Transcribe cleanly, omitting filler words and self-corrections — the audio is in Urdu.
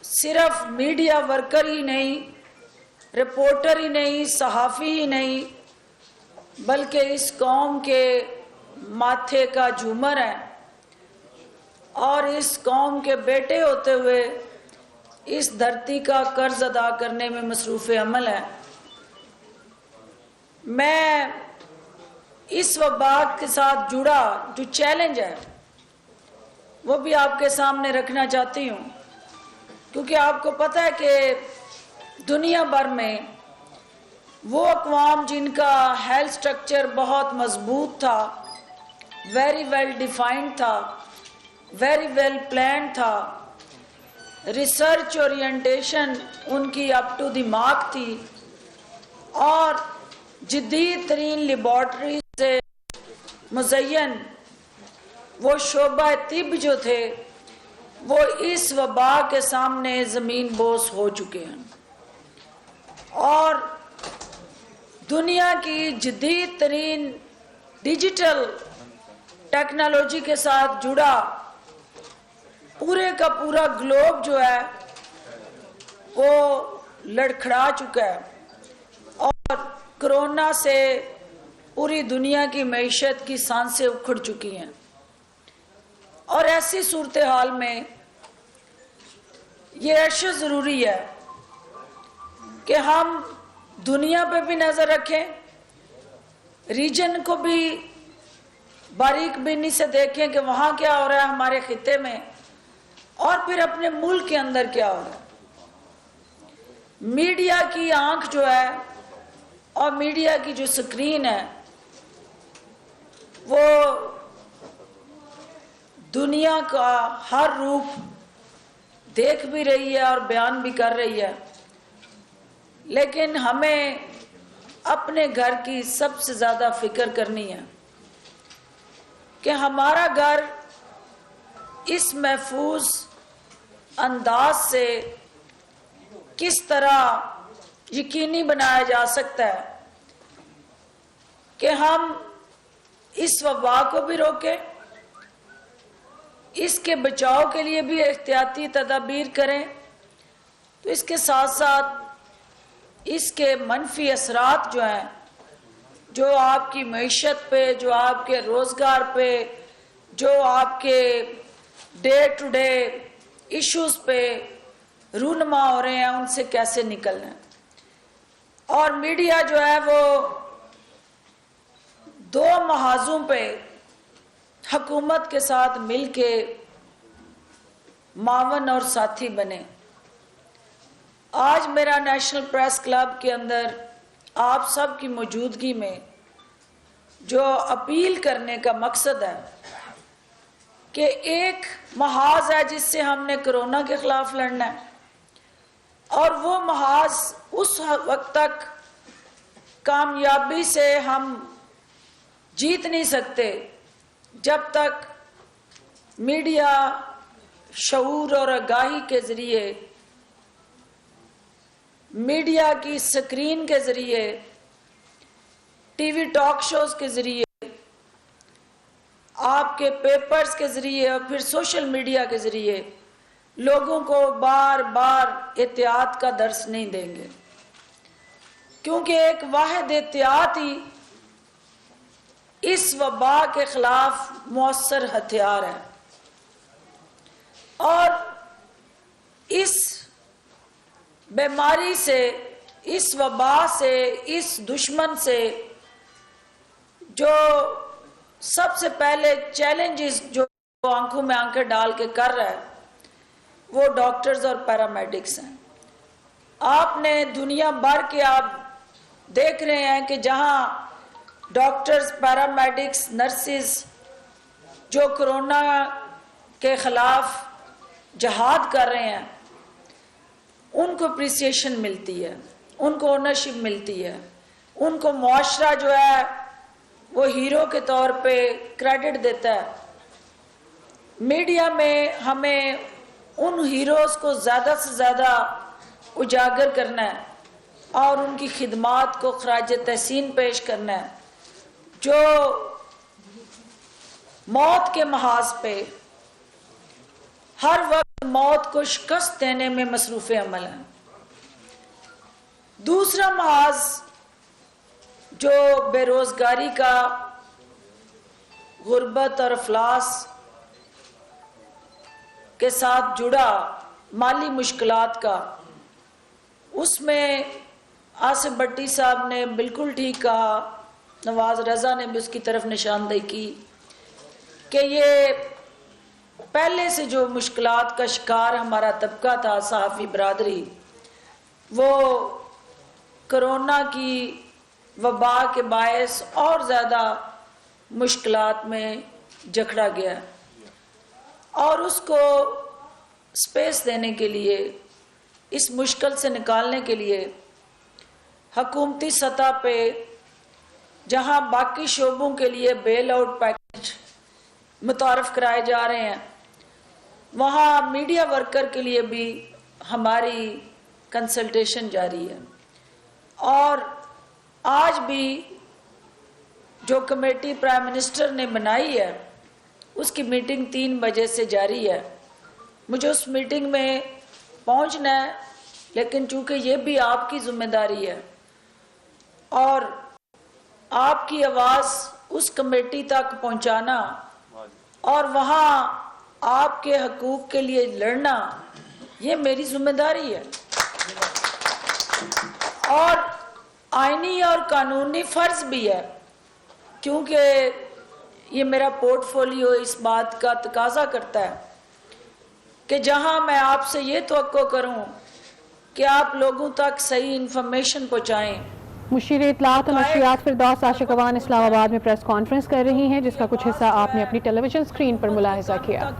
صرف میڈیا ورکر ہی نہیں، رپورٹر ہی نہیں، صحافی ہی نہیں، بلکہ اس قوم کے ماتھے کا جھومر ہے اور اس قوم کے بیٹے ہوتے ہوئے اس دھرتی کا قرض ادا کرنے میں مصروف عمل ہے۔ میں اس وبا کے ساتھ جڑا جو چیلنج ہے وہ بھی آپ کے سامنے رکھنا چاہتی ہوں، کیونکہ آپ کو پتہ ہے کہ دنیا بھر میں وہ اقوام جن کا ہیلتھ سٹرکچر بہت مضبوط تھا، ویری ویل ڈیفائنڈ تھا، ویری ویل پلانڈ تھا، ریسرچ اورینٹیشن ان کی اپ ٹو دی مارک تھی، اور جدید ترین لیبارٹری سے مزین وہ شعبہ طب جو تھے وہ اس وبا کے سامنے زمین بوس ہو چکے ہیں، اور دنیا کی جدید ترین ڈیجیٹل ٹیکنالوجی کے ساتھ جڑا پورے کا پورا گلوب جو ہے وہ لڑکھڑا چکا ہے، اور کرونا سے پوری دنیا کی معیشت کی سانسیں اکھڑ چکی ہیں۔ اور ایسی صورتحال میں یہ اشد ضروری ہے کہ ہم دنیا پہ بھی نظر رکھیں، ریجن کو بھی باریک بینی سے دیکھیں کہ وہاں کیا ہو رہا ہے ہمارے خطے میں، اور پھر اپنے ملک کے اندر کیا ہو رہا ہے۔ میڈیا کی آنکھ جو ہے اور میڈیا کی جو سکرین ہے وہ دنیا کا ہر روپ دیکھ بھی رہی ہے اور بیان بھی کر رہی ہے، لیکن ہمیں اپنے گھر کی سب سے زیادہ فکر کرنی ہے کہ ہمارا گھر اس محفوظ انداز سے کس طرح یقینی بنایا جا سکتا ہے کہ ہم اس وبا کو بھی روکیں، اس کے بچاؤ کے لیے بھی احتیاطی تدابیر کریں، تو اس کے ساتھ ساتھ اس کے منفی اثرات جو ہیں، جو آپ کی معیشت پہ، جو آپ کے روزگار پہ، جو آپ کے ڈے ٹو ڈے ایشوز پہ رونما ہو رہے ہیں، ان سے کیسے نکلنا ہے۔ اور میڈیا جو ہے وہ دو محاذوں پہ حکومت کے ساتھ مل کے معاون اور ساتھی بنے۔ آج میرا نیشنل پریس کلب کے اندر آپ سب کی موجودگی میں جو اپیل کرنے کا مقصد ہے کہ ایک محاذ ہے جس سے ہم نے کرونا کے خلاف لڑنا ہے، اور وہ محاذ اس وقت تک کامیابی سے ہم جیت نہیں سکتے جب تک میڈیا شعور اور آگاہی کے ذریعے، میڈیا کی سکرین کے ذریعے، ٹی وی ٹاک شوز کے ذریعے، آپ کے پیپرز کے ذریعے اور پھر سوشل میڈیا کے ذریعے لوگوں کو بار بار احتیاط کا درس نہیں دیں گے، کیونکہ ایک واحد احتیاط ہی اس وبا کے خلاف مؤثر ہتھیار ہے۔ اور اس بیماری سے، اس وبا سے، اس دشمن سے جو سب سے پہلے چیلنجز جو آنکھوں میں آنکھیں ڈال کے کر رہا ہے وہ ڈاکٹرز اور پیرامیڈکس ہیں۔ آپ نے دنیا بھر کے آپ دیکھ رہے ہیں کہ جہاں ڈاکٹرز، پیرامیڈکس، نرسز جو کرونا کے خلاف جہاد کر رہے ہیں ان کو اپریسیشن ملتی ہے، ان کو اونرشپ ملتی ہے، ان کو معاشرہ جو ہے وہ ہیرو کے طور پہ کریڈٹ دیتا ہے۔ میڈیا میں ہمیں ان ہیروز کو زیادہ سے زیادہ اجاگر کرنا ہے اور ان کی خدمات کو خراج تحسین پیش کرنا ہے، جو موت کے محاذ پہ ہر وقت موت کو شکست دینے میں مصروف عمل ہیں. دوسرا محاذ جو بے روزگاری کا، غربت اور افلاس کے ساتھ جڑا مالی مشکلات کا، اس میں آصف بھٹی صاحب نے بالکل ٹھیک کہا، نواز رضا نے بھی اس کی طرف نشاندہی کی کہ یہ پہلے سے جو مشکلات کا شکار ہمارا طبقہ تھا، صحافی برادری، وہ کرونا کی وبا کے باعث اور زیادہ مشکلات میں جکڑا گیا، اور اس کو سپیس دینے کے لیے، اس مشکل سے نکالنے کے لیے حکومتی سطح پہ جہاں باقی شعبوں کے لیے بیل آؤٹ پیکج متعارف کرائے جا رہے ہیں، وہاں میڈیا ورکر کے لیے بھی ہماری کنسلٹیشن جاری ہے. اور آج بھی جو کمیٹی پرائم منسٹر نے بنائی ہے، اس کی میٹنگ 3 بجے سے جاری ہے. مجھے اس میٹنگ میں پہنچنا ہے، لیکن چونکہ یہ بھی آپ کی ذمہ داری ہے اور آپ کی آواز اس کمیٹی تک پہنچانا اور وہاں آپ کے حقوق کے لیے لڑنا، یہ میری ذمہ داری ہے اور آئینی اور قانونی فرض بھی ہے، کیونکہ یہ میرا پورٹ فولیو اس بات کا تقاضا کرتا ہے کہ جہاں میں آپ سے یہ توقع کروں کہ آپ لوگوں تک صحیح انفارمیشن پہنچائیں. مشیر اطلاعات و نشریات فردوس عاشق اقوان اسلام آباد میں پریس کانفرنس کر رہی ہیں، جس کا کچھ حصہ آپ نے اپنی ٹیلی ویژن اسکرین پر ملاحظہ کیا.